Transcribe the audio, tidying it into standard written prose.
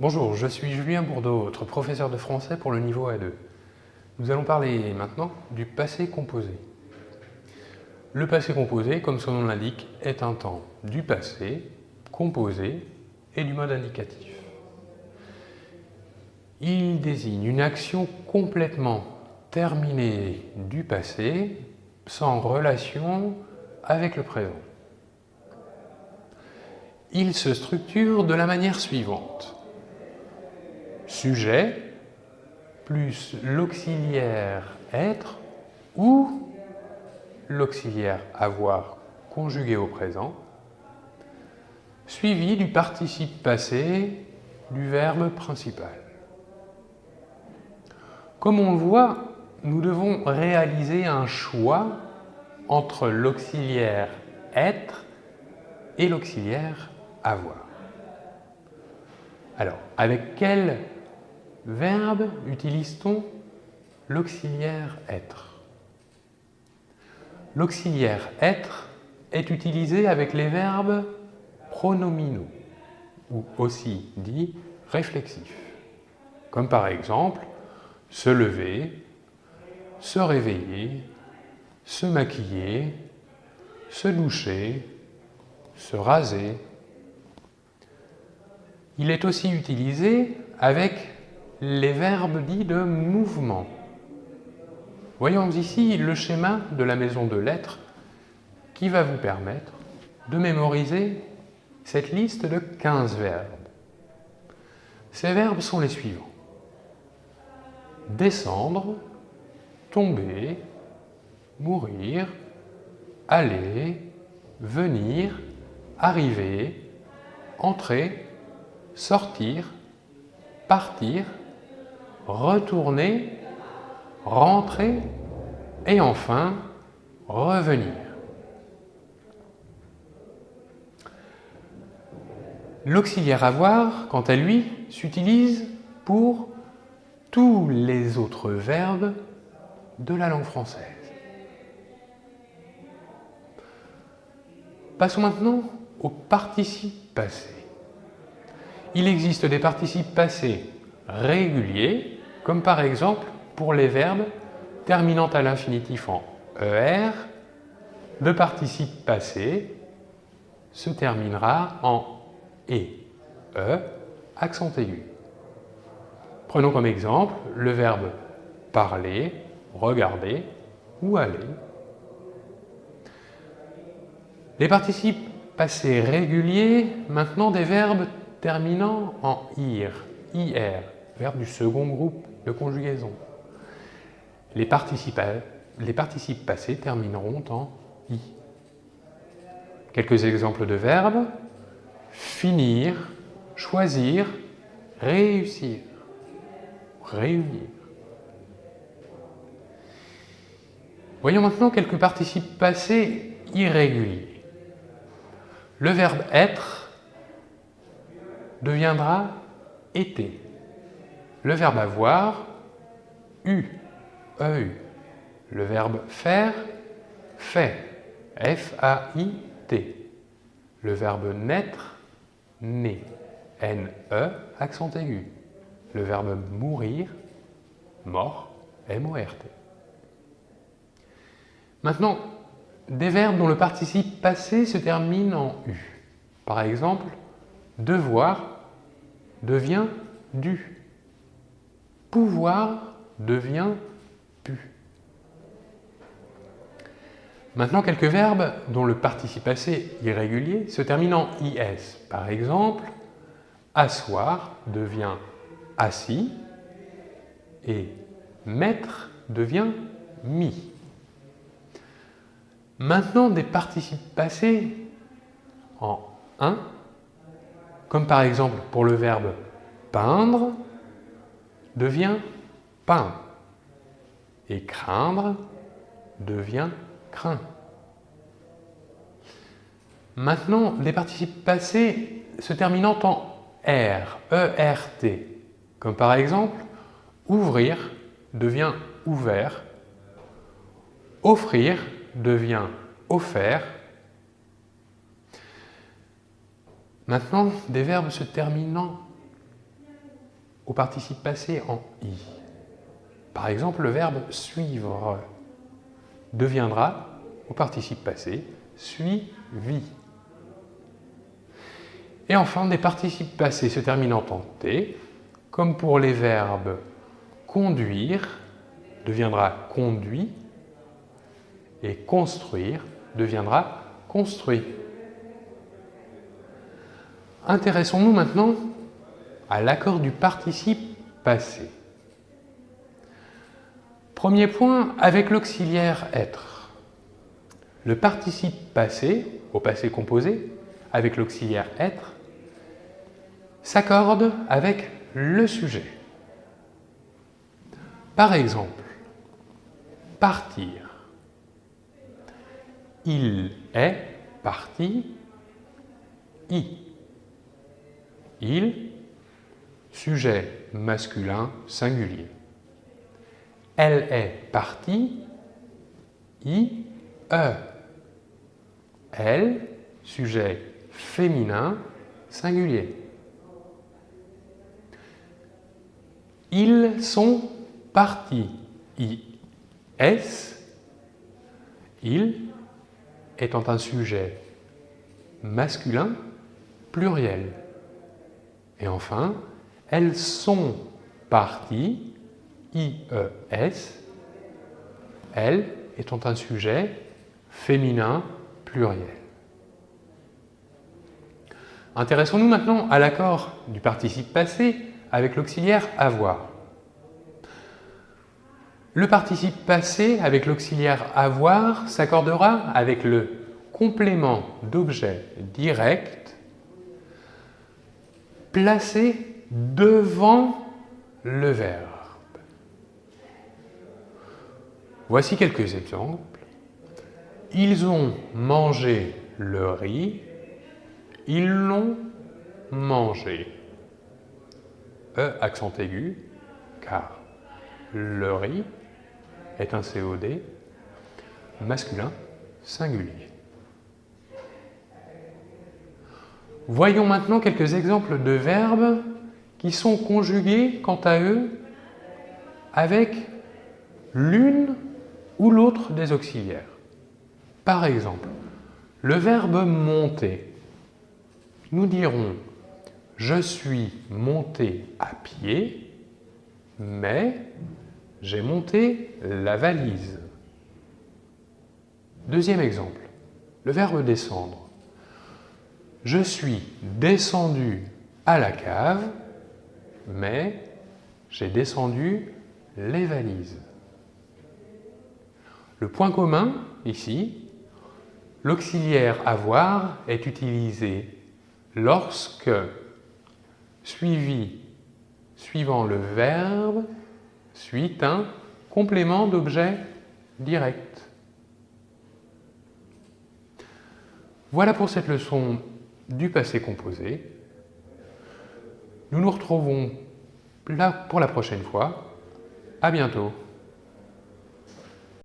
Bonjour, je suis Julien Bourdeau, votre professeur de français pour le niveau A2. Nous allons parler maintenant du passé composé. Le passé composé, comme son nom l'indique, est un temps du passé, composé et du mode indicatif. Il désigne une action complètement terminée du passé, sans relation avec le présent. Il se structure de la manière suivante. Sujet plus l'auxiliaire être ou l'auxiliaire avoir conjugué au présent, suivi du participe passé du verbe principal. Comme on le voit, nous devons réaliser un choix entre l'auxiliaire être et l'auxiliaire avoir. Alors, avec quel verbe utilise-t-on l'auxiliaire être? L'auxiliaire être est utilisé avec les verbes pronominaux, ou aussi dit réflexifs, comme par exemple se lever, se réveiller, se maquiller, se doucher, se raser. Il est aussi utilisé avec les verbes dits de mouvement. Voyons ici le schéma de la maison de lettres qui va vous permettre de mémoriser cette liste de 15 verbes. Ces verbes sont les suivants. Descendre, tomber, mourir, aller, venir, arriver, entrer, sortir, partir, retourner, rentrer et enfin revenir. L'auxiliaire avoir, quant à lui, s'utilise pour tous les autres verbes de la langue française. Passons maintenant au participe passé. Il existe des participes passés réguliers, comme par exemple pour les verbes terminant à l'infinitif en ER, le participe passé se terminera en E, accent aigu. Prenons comme exemple le verbe parler, regarder ou aller. Les participes passés réguliers, maintenant des verbes terminant en IR, verbe du second groupe de conjugaison. Les participes passés termineront en I. Quelques exemples de verbes: finir, choisir, réussir, réunir. Voyons maintenant quelques participes passés irréguliers. Le verbe être deviendra été. Le verbe avoir, eu. Le verbe faire, fait. F-A-I-T. Le verbe naître, né. N-E, accent aigu. Le verbe mourir, mort. M-O-R-T. Maintenant, des verbes dont le participe passé se termine en U. Par exemple, devoir devient dû. Pouvoir devient pu. Maintenant, quelques verbes dont le participe passé irrégulier se termine en IS. Par exemple, asseoir devient assis et mettre devient mis. Maintenant, des participes passés en un, comme par exemple pour le verbe peindre, devient peint. Et craindre devient craint. Maintenant, des participes passés se terminant en R, E-R-T, comme par exemple ouvrir devient ouvert, offrir devient offert. Maintenant, des verbes se terminant au participe passé en I. Par exemple, le verbe suivre deviendra, au participe passé, suivi. Et enfin, des participes passés se terminant en T, comme pour les verbes conduire deviendra conduit et construire deviendra construit. Intéressons-nous maintenant à l'accord du participe passé. Premier point, avec l'auxiliaire être. Le participe passé, au passé composé, avec l'auxiliaire être, s'accorde avec le sujet. Par exemple, partir. Il est parti. Il, sujet masculin singulier. Elle est partie. Elle, sujet féminin singulier. Ils sont partis. Il étant un sujet masculin pluriel. Et enfin, elles sont parties. Elles étant un sujet féminin pluriel. Intéressons-nous maintenant à l'accord du participe passé avec l'auxiliaire avoir. Le participe passé avec l'auxiliaire avoir s'accordera avec le complément d'objet direct placé devant le verbe. Voici quelques exemples. Ils ont mangé le riz. Ils l'ont mangé. Accent aigu, car le riz est un COD masculin singulier. Voyons maintenant quelques exemples de verbes qui sont conjugués, quant à eux, avec l'une ou l'autre des auxiliaires. Par exemple, le verbe monter. Nous dirons « Je suis monté à pied, mais j'ai monté la valise. » Deuxième exemple, le verbe descendre. Je suis descendu à la cave, mais j'ai descendu les valises. Le point commun, ici, l'auxiliaire avoir est utilisé lorsque, suivant le verbe, suit un complément d'objet direct. Voilà pour cette leçon du passé composé. Nous nous retrouvons là pour la prochaine fois. À bientôt.